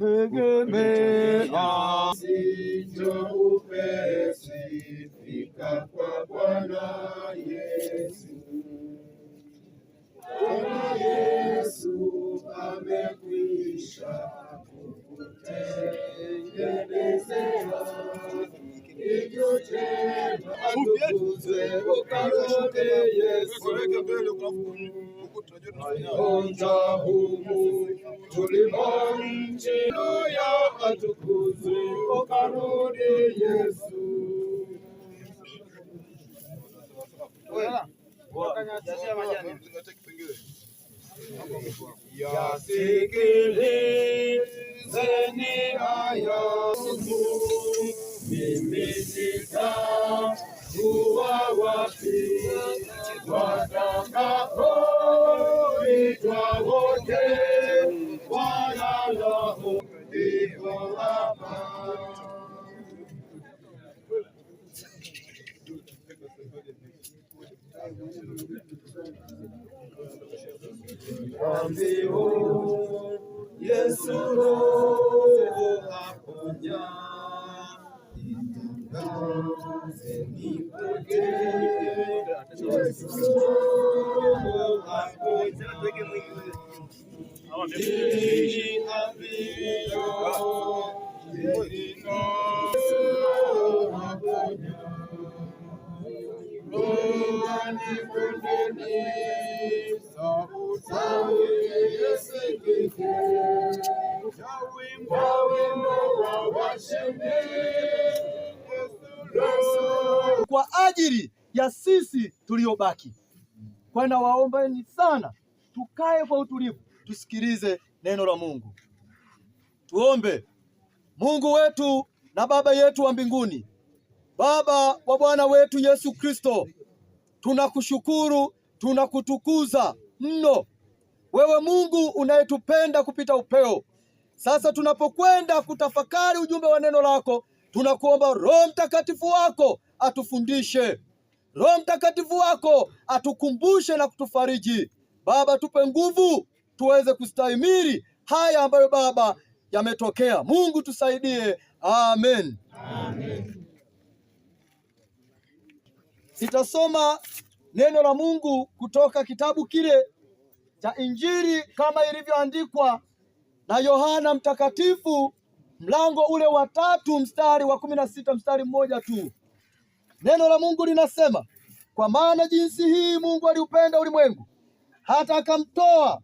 tegemea. Sito upesi, fika kwa Bwana Yesu. Bwana Yesu amekwisha kukutengenezea hivyo tena, atukuzwe ukarudi Yesu. Onja humu tulimo nchi ya, atukuzwe ukarudi Yesu. Yasikilizeni haya, mimi sitakuwa wapi watakapoitwa wote walalao, ndipo hapa. Ambio Yesu Roho aponya, itangaze nipokee. Yesu Roho aponya, hili ambio Yesu Roho aponya. Rogani kundeni sauti yasikike, wimbo wa washindi kwa ajili ya sisi tuliobaki. Kwa nawaombeni sana tukae kwa utulivu, tusikilize neno la Mungu. Tuombe. Mungu wetu na Baba yetu wa mbinguni, Baba wa Bwana wetu Yesu Kristo, tunakushukuru, tunakutukuza mno. Wewe Mungu unayetupenda kupita upeo. Sasa tunapokwenda kutafakari ujumbe wa neno lako, tunakuomba Roho Mtakatifu wako atufundishe. Roho Mtakatifu wako atukumbushe na kutufariji. Baba, tupe nguvu tuweze kustahimili haya ambayo Baba yametokea. Mungu tusaidie. Amen. Amen. Nitasoma neno la Mungu kutoka kitabu kile cha Injili kama ilivyoandikwa na Yohana Mtakatifu, mlango ule wa 3 mstari wa 16, mstari mmoja tu. Neno la Mungu linasema, kwa maana jinsi hii Mungu aliupenda ulimwengu hata akamtoa